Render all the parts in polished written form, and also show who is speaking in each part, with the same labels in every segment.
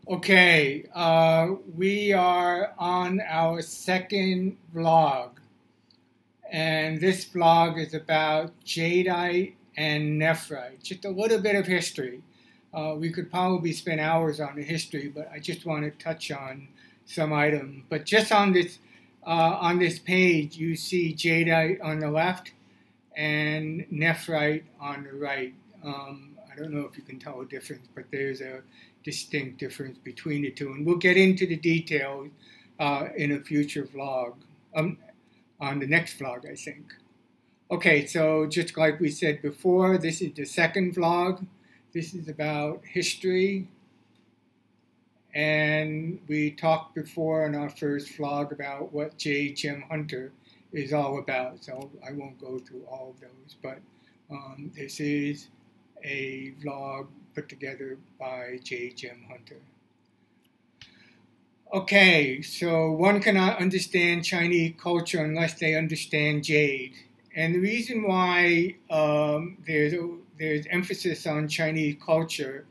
Speaker 1: Okay, we are on our second vlog, and this vlog is about jadeite and nephrite. Just a little bit of history. We could probably spend hours on the history, but I just want to touch on some items. But just on this page, you see jadeite on the left and nephrite on the right. I don't know if you can tell a difference, but there's a distinct difference between the two. And we'll get into the details in a future vlog, on the next vlog, I think. Okay, so just like we said before, this is the second vlog. This is about history. And we talked before in our first vlog about what Jade Gem Hunter is all about. So I won't go through all of those, but this is a vlog put together by Jade Gem Hunter. Okay, so one cannot understand Chinese culture unless they understand jade. And the reason why there's emphasis on Chinese culture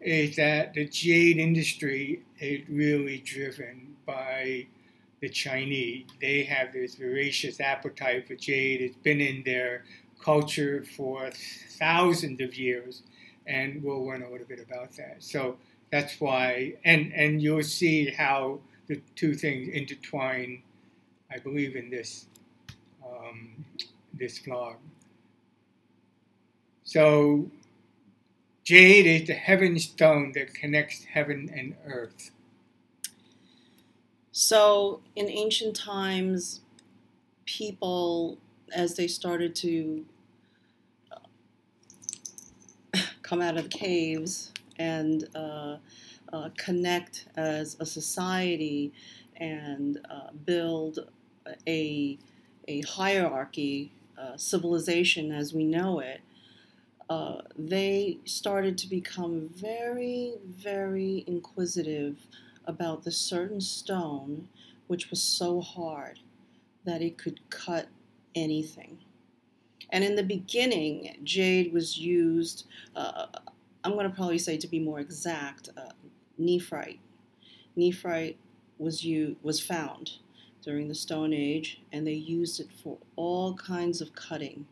Speaker 1: is that the jade industry is really driven by the Chinese. They have this voracious appetite for jade. It's been in their culture for thousands of years, and we'll learn a little bit about that. So that's why, and you'll see how the two things intertwine, I believe, in this this vlog. So jade is the heaven stone that connects heaven and earth.
Speaker 2: So in ancient times, people, as they started to come out of the caves and connect as a society and build a hierarchy, civilization as we know it, they started to become very, very inquisitive about the certain stone which was so hard that it could cut anything. And in the beginning, jade was used, I'm going to probably say, to be more exact, nephrite. Nephrite was found during the Stone Age, and they used it for all kinds of cutting.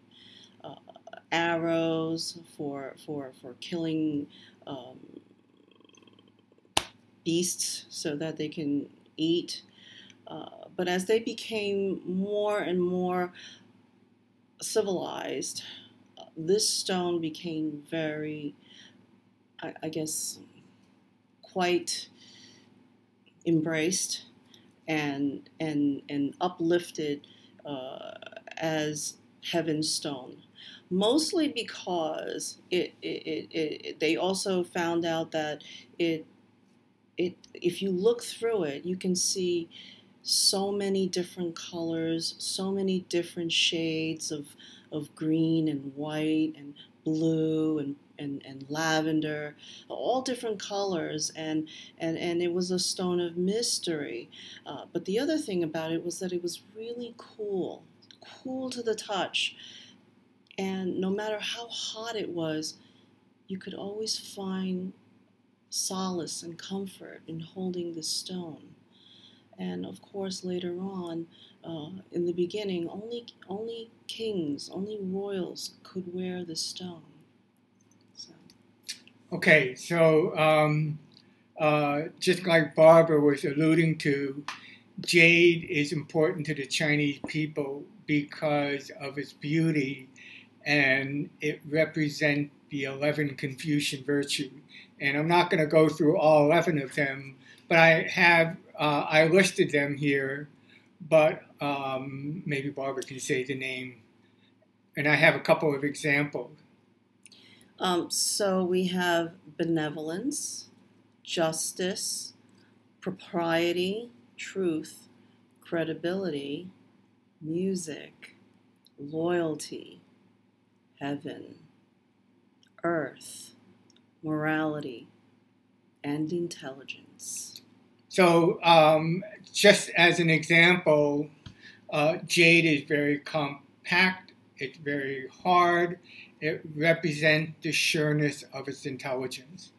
Speaker 2: Arrows, for killing beasts so that they can eat. But as they became more and more civilized, this stone became very, I guess, quite embraced and uplifted as heaven's stone. Mostly because they also found out that if you look through it, you can see so many different colors, so many different shades of green and white and blue and lavender, all different colors, and it was a stone of mystery. But the other thing about it was that it was really cool to the touch. And no matter how hot it was, you could always find solace and comfort in holding the stone. And of course, later on, in the beginning, only kings, only royals could wear the stone. So.
Speaker 1: Okay, so just like Barbara was alluding to, jade is important to the Chinese people because of its beauty, and it represents the 11 Confucian virtues. And I'm not going to go through all 11 of them, but I listed them here, but maybe Barbara can say the name. And I have a couple of examples.
Speaker 2: So we have benevolence, justice, propriety, truth, credibility, music, loyalty, heaven, earth, morality, and intelligence.
Speaker 1: So just as an example, jade is very compact, it's very hard, it represents the sureness of its intelligence.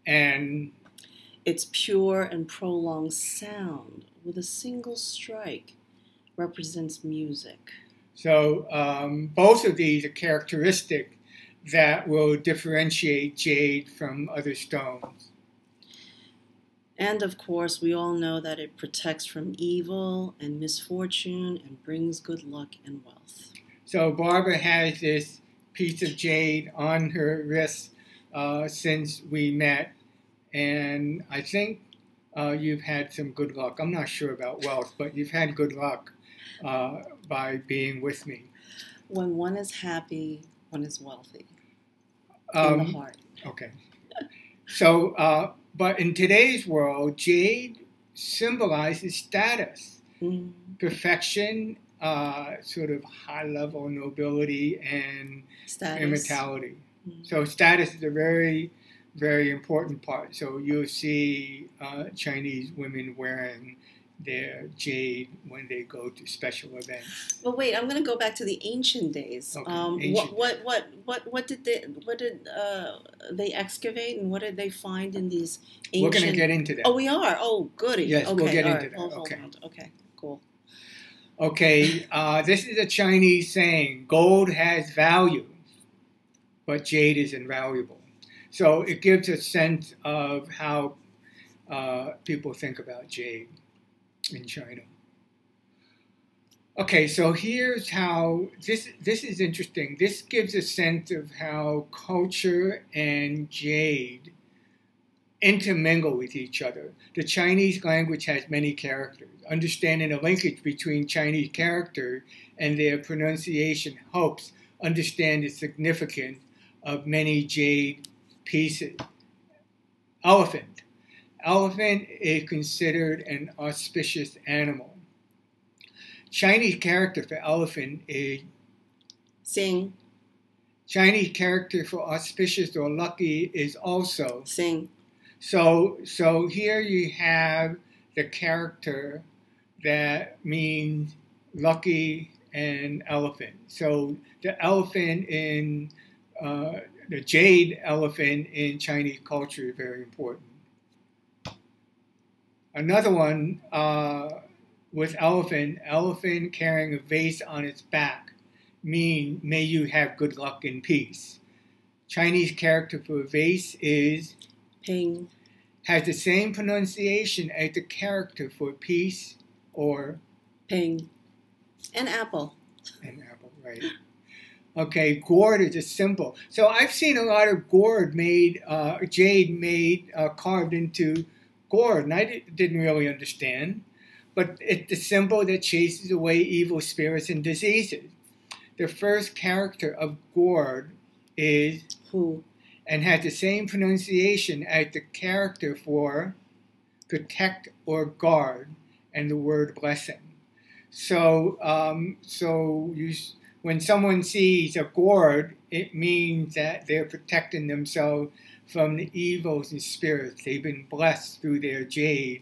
Speaker 1: And
Speaker 2: Its pure and prolonged sound with a single strike represents music.
Speaker 1: So both of these are characteristic that will differentiate jade from other stones.
Speaker 2: And of course, we all know that it protects from evil and misfortune and brings good luck and wealth.
Speaker 1: So Barbara has this piece of jade on her wrist since we met, and I think you've had some good luck. I'm not sure about wealth, but you've had good luck by being with me.
Speaker 2: When one is happy, one is wealthy in the heart.
Speaker 1: Okay. So, but in today's world, jade symbolizes status, perfection, sort of high-level nobility, and immortality. So status is a very, very important part. So you'll see Chinese women wearing their jade when they go to special events.
Speaker 2: But wait, I'm going to go back to the ancient days.
Speaker 1: Okay,
Speaker 2: what did they excavate, and what did they find in these ancient?
Speaker 1: We're going to get into that.
Speaker 2: Oh, we are. Oh, goody.
Speaker 1: Yes,
Speaker 2: okay,
Speaker 1: we'll get into
Speaker 2: right.
Speaker 1: that. Okay.
Speaker 2: Okay, cool.
Speaker 1: Okay, this is a Chinese saying: "Gold has value, but jade is invaluable." So it gives a sense of how people think about jade in China. Okay, so here's how this is interesting. This gives a sense of how culture and jade intermingle with each other. The Chinese language has many characters. Understanding the linkage between Chinese character and their pronunciation helps understand the significance of many jade pieces. Elephant. Elephant is considered an auspicious animal. Chinese character for elephant is
Speaker 2: Sing.
Speaker 1: Chinese character for auspicious or lucky is also
Speaker 2: Sing.
Speaker 1: So here you have the character that means lucky and elephant. So the elephant in the jade elephant in Chinese culture is very important. Another one with elephant carrying a vase on its back mean may you have good luck and peace. Chinese character for vase is
Speaker 2: Ping.
Speaker 1: Has the same pronunciation as the character for peace or
Speaker 2: Ping. And apple.
Speaker 1: And apple, right. Okay, gourd is a symbol. So I've seen a lot of gourd made, jade made, carved into gourd, and I didn't really understand. But it's the symbol that chases away evil spirits and diseases. The first character of gourd is
Speaker 2: Who?
Speaker 1: And has the same pronunciation as the character for protect or guard and the word blessing. So, when someone sees a gourd, it means that they're protecting themselves from the evils and spirits. They've been blessed through their jade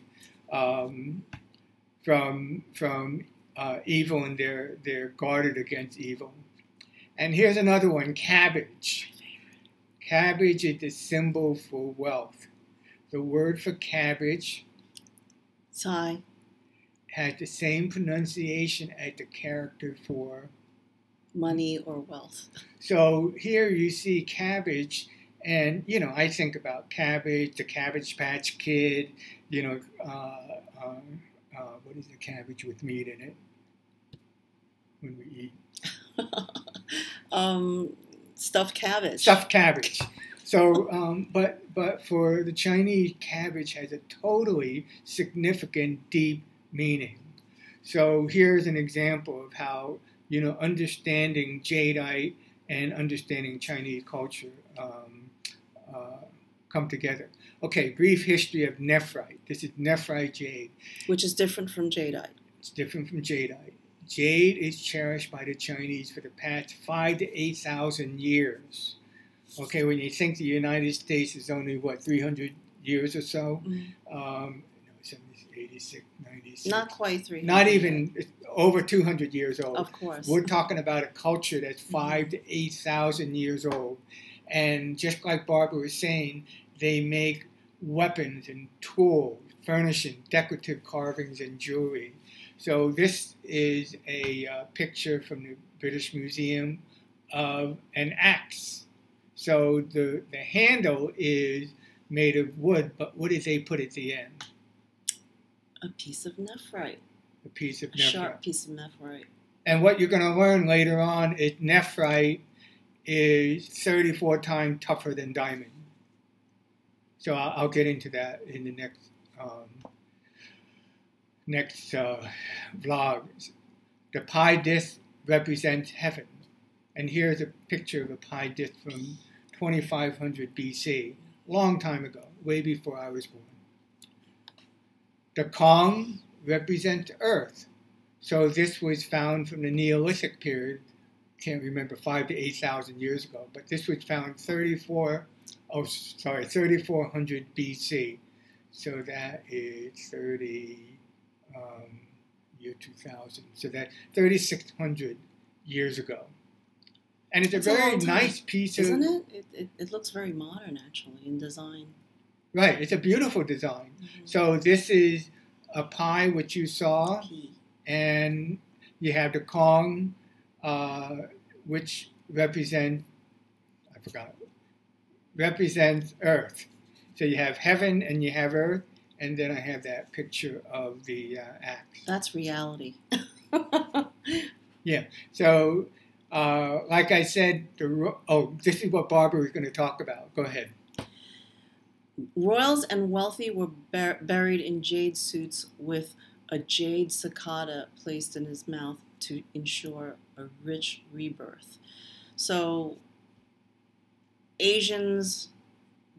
Speaker 1: from evil, and they're guarded against evil. And here's another one: cabbage. Cabbage is the symbol for wealth. The word for cabbage
Speaker 2: Sai.
Speaker 1: has the same pronunciation as the character for
Speaker 2: Money or wealth.
Speaker 1: So here you see cabbage, and I think about cabbage, the Cabbage Patch Kid. What is the cabbage with meat in it when we eat?
Speaker 2: Stuffed cabbage.
Speaker 1: Stuffed cabbage. So, but for the Chinese, cabbage has a totally significant, deep meaning. So here's an example of how understanding Jadeite and understanding Chinese culture come together. Okay, brief history of nephrite. This is nephrite jade.
Speaker 2: Which is different from jadeite.
Speaker 1: It's different from jadeite. Jade is cherished by the Chinese for the past 5,000 to 8,000 years. Okay, when you think the United States is only, 300 years or so? 86, 96.
Speaker 2: Not quite 300.
Speaker 1: Not even over 200 years old.
Speaker 2: Of course.
Speaker 1: We're talking about a culture that's 5,000 to 8,000 years old. And just like Barbara was saying, they make weapons and tools, furnishing, decorative carvings, and jewelry. So this is a picture from the British Museum of an axe. So the handle is made of wood, but what did they put at the end?
Speaker 2: A piece of nephrite.
Speaker 1: A piece of nephrite.
Speaker 2: A sharp piece of nephrite.
Speaker 1: And what you're going to learn later on is nephrite is 34 times tougher than diamond. So I'll get into that in the next vlog. The pie disc represents heaven. And here's a picture of a pie disc from 2500 BC, long time ago, way before I was born. The Kong represents earth. So this was found from the Neolithic period, can't remember, 5,000 to 8,000 years ago, but this was found 3400 BC. So that is year 2000. So that 3,600 years ago. And it's a very nice piece of...
Speaker 2: Isn't it? It looks very modern, actually, in design.
Speaker 1: Right, it's a beautiful design. Mm-hmm. So this is a pie, which you saw, and you have the Kong, which represents earth. So you have heaven and you have earth, and then I have that picture of the axe.
Speaker 2: That's reality.
Speaker 1: Yeah, so like I said, this is what Barbara was going to talk about. Go ahead.
Speaker 2: Royals and wealthy were buried in jade suits with a jade cicada placed in his mouth to ensure a rich rebirth. So Asians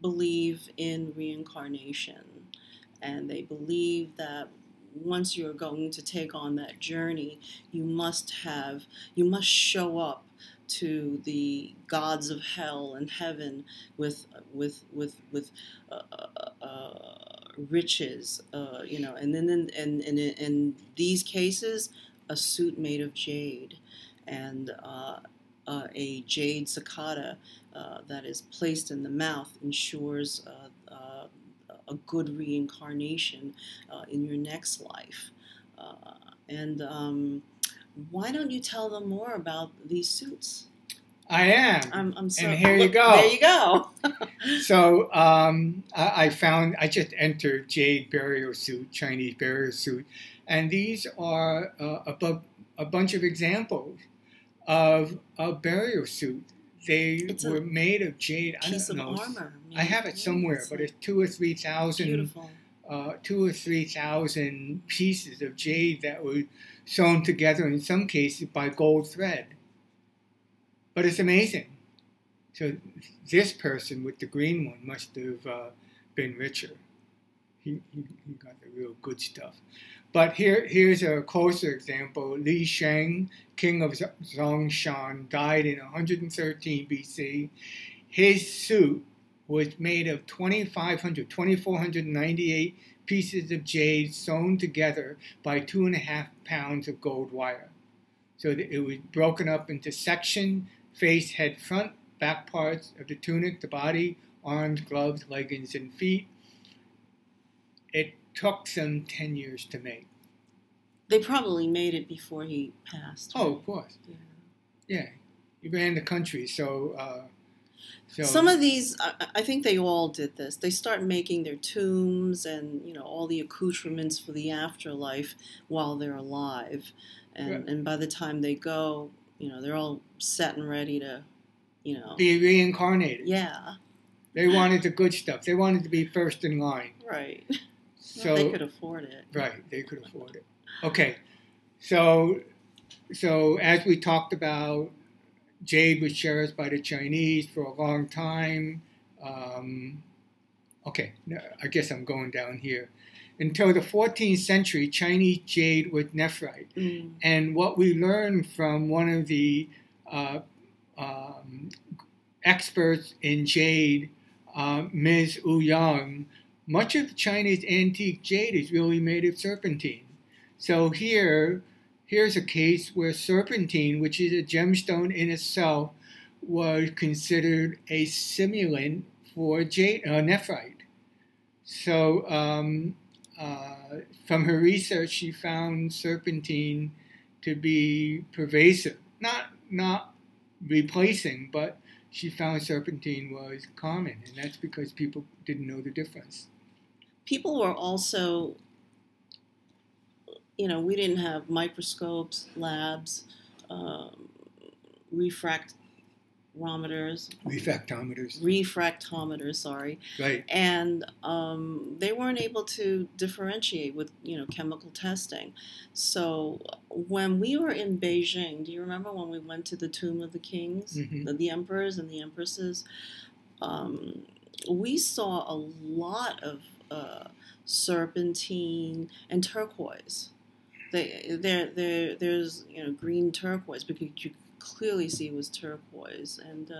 Speaker 2: believe in reincarnation, and they believe that once you're going to take on that journey, you must show up to the gods of hell and heaven with riches, and then in these cases, a suit made of jade, and a jade cicada that is placed in the mouth ensures a good reincarnation in your next life. Why don't you tell them more about these suits?
Speaker 1: I am.
Speaker 2: I'm so,
Speaker 1: and here you go.
Speaker 2: There you go.
Speaker 1: So I just entered Jade burial suit, Chinese burial suit, and these are a bunch of examples of a burial suit. They were made of jade. I don't know.
Speaker 2: Armor.
Speaker 1: I have it somewhere, but it's 2,000 or 3,000.
Speaker 2: Beautiful.
Speaker 1: 2,000 or 3,000 pieces of jade that were sewn together, in some cases by gold thread. But it's amazing. So this person with the green one must have been richer. He got the real good stuff. But here's a closer example. Li Sheng, king of Zhongshan, died in 113 BC. His suit was made of 2,498 pieces of jade sewn together by 2.5 pounds of gold wire. So it was broken up into section, face, head, front, back parts of the tunic, the body, arms, gloves, leggings, and feet. It took them 10 years to make.
Speaker 2: They probably made it before he passed. Right?
Speaker 1: Oh, of course. Yeah. He ran the country, so
Speaker 2: some of these, I think they all did this. They start making their tombs and all the accoutrements for the afterlife while they're alive, and by the time they go, they're all set and ready to,
Speaker 1: be reincarnated.
Speaker 2: Yeah.
Speaker 1: They wanted the good stuff. They wanted to be first in line.
Speaker 2: Right.
Speaker 1: So
Speaker 2: they could afford it.
Speaker 1: Right. They could afford it. Okay. So as we talked about, jade was cherished by the Chinese for a long time. Okay, I guess I'm going down here. Until the 14th century, Chinese jade was nephrite. Mm. And what we learned from one of the experts in jade, Ms. Wu Yang, much of Chinese antique jade is really made of serpentine. So here's a case where serpentine, which is a gemstone in itself, was considered a simulant for jade, nephrite. So from her research, she found serpentine to be pervasive, not replacing, but she found serpentine was common, and that's because people didn't know the difference.
Speaker 2: People were also, you know, we didn't have microscopes, labs, refractometers, sorry.
Speaker 1: Right.
Speaker 2: And they weren't able to differentiate with, you know, chemical testing. So when we were in Beijing, do you remember when we went to the Tomb of the Kings, the emperors and the empresses? We saw a lot of serpentine and turquoise. There's, you know, green turquoise because you clearly see it was turquoise, and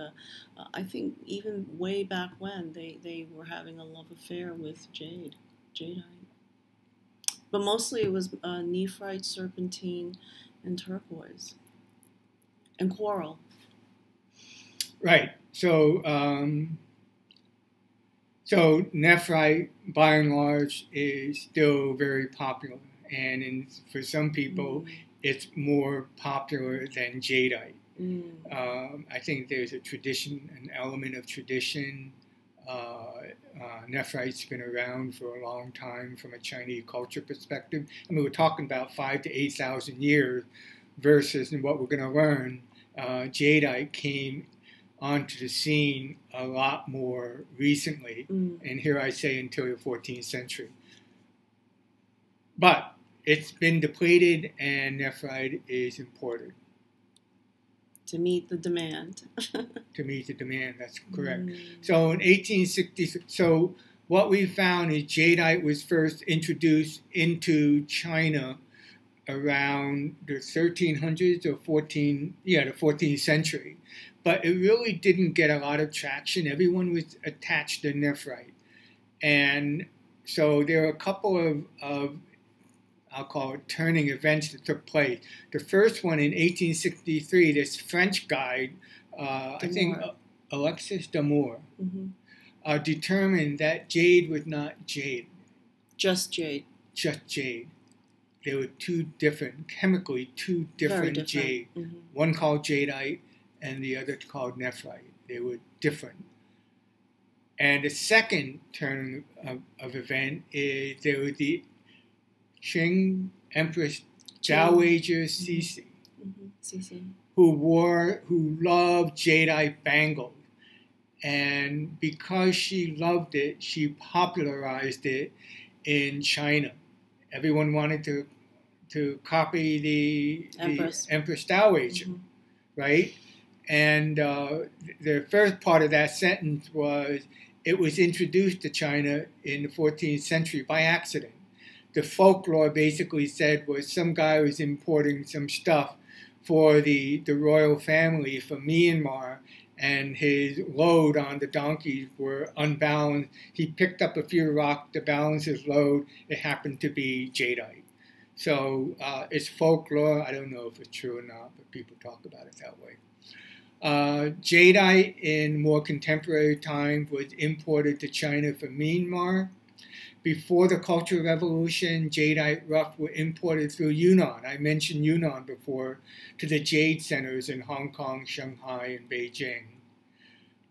Speaker 2: I think even way back when they were having a love affair with jadeite, but mostly it was nephrite, serpentine, and turquoise, and coral.
Speaker 1: Right. So so nephrite, by and large, is still very popular, and for some people, it's more popular than jadeite. I think there's a tradition, an element of tradition. Nephrite's been around for a long time from a Chinese culture perspective. I mean, we're talking about 5,000 to 8,000 years versus, and what we're going to learn, jadeite came onto the scene a lot more recently, and here I say until the 14th century. But it's been depleted, and nephrite is imported.
Speaker 2: To meet the demand.
Speaker 1: To meet the demand, that's correct. So in 1860, so what we found is jadeite was first introduced into China around the 1300s or the 14th century. But it really didn't get a lot of traction. Everyone was attached to nephrite. And so there are a couple of I'll call it turning events that took place. The first one in 1863, this French guide, I think Alexis Damour, determined that jade was not jade.
Speaker 2: Just jade.
Speaker 1: Just jade. There were chemically two different jade. One called jadeite and the other called nephrite. They were different. And the second turn of event is there was the Qing Empress Dowager Cixi, who loved jadeite bangles, and because she loved it, she popularized it in China. Everyone wanted to copy the Empress Dowager, right? And the first part of that sentence was, it was introduced to China in the 14th century by accident. The folklore basically said was some guy was importing some stuff for the royal family from Myanmar, and his load on the donkeys were unbalanced. He picked up a few rocks to balance his load. It happened to be jadeite. So it's folklore. I don't know if it's true or not, but people talk about it that way. Jadeite in more contemporary times was imported to China from Myanmar. Before the Cultural Revolution, jadeite rough were imported through Yunnan. I mentioned Yunnan before, to the jade centers in Hong Kong, Shanghai, and Beijing.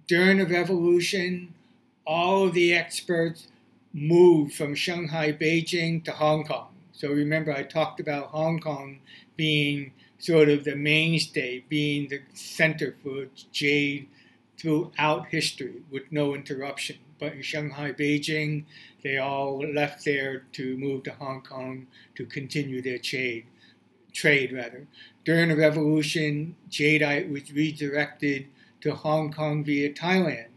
Speaker 1: During the revolution, all of the experts moved from Shanghai, Beijing to Hong Kong. So remember, I talked about Hong Kong being sort of the mainstay, being the center for jade throughout history with no interruption. But in Shanghai, Beijing, they all left there to move to Hong Kong to continue their trade. During the revolution, jadeite was redirected to Hong Kong via Thailand.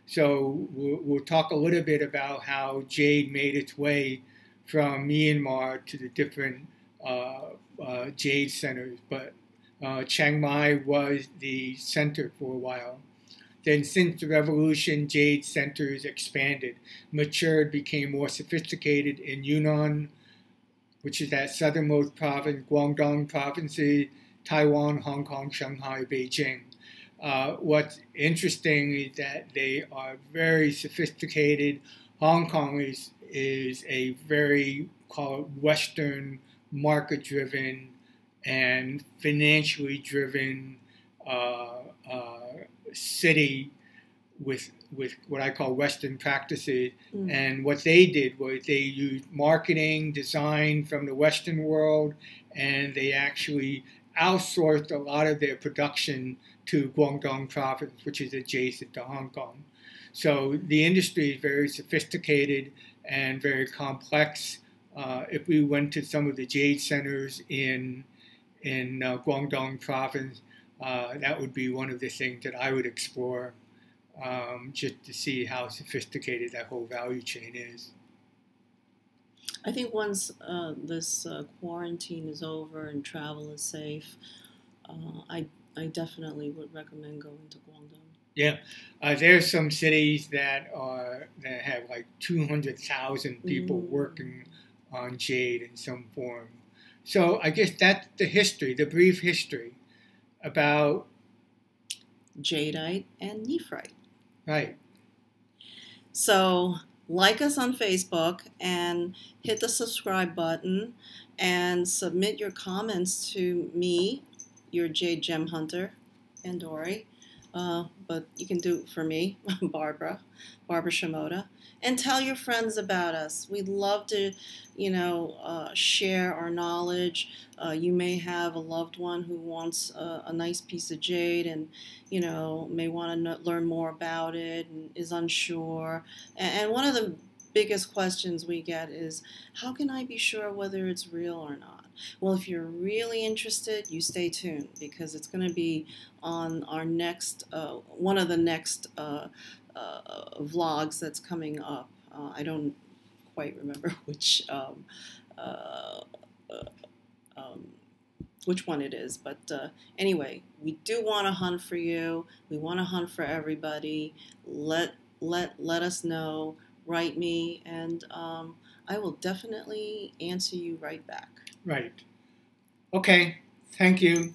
Speaker 1: So we'll talk a little bit about how jade made its way from Myanmar to the different jade centers. But Chiang Mai was the center for a while. Then since the revolution, jade centers expanded, matured, became more sophisticated in Yunnan, which is that southernmost province, Guangdong provinces, Taiwan, Hong Kong, Shanghai, Beijing. What's interesting is that they are very sophisticated Hong Kong is a very, call it Western, market-driven and financially driven city with what I call Western practices.
Speaker 2: Mm.
Speaker 1: And what they did was they used marketing, design from the Western world, and they actually outsourced a lot of their production to Guangdong province, which is adjacent to Hong Kong. So the industry is very sophisticated and very complex. If we went to some of the Jade centers in Guangdong province, that would be one of the things that I would explore, just to see how sophisticated that whole value chain is.
Speaker 2: I think once this quarantine is over and travel is safe, I definitely would recommend going to Guangdong.
Speaker 1: Yeah, there's some cities that have like 200,000 people working on jade in some form. So I guess that's the history, the brief history about
Speaker 2: Jadeite and nephrite.
Speaker 1: Right.
Speaker 2: So like us on Facebook and hit the subscribe button and submit your comments to me, your Jade Gem Hunter, and Dory. But you can do it for me, Barbara Shimoda, and tell your friends about us. We'd love to, share our knowledge. You may have a loved one who wants a nice piece of jade and, may want to learn more about it and is unsure. And one of the biggest questions we get is, how can I be sure whether it's real or not? Well, if you're really interested, you stay tuned, because it's going to be on our next, one of the next vlogs that's coming up. I don't quite remember which one it is, but anyway, we do want to hunt for you. We want to hunt for everybody. Let us know. Write me, and I will definitely answer you right back.
Speaker 1: Right. Okay. Thank you.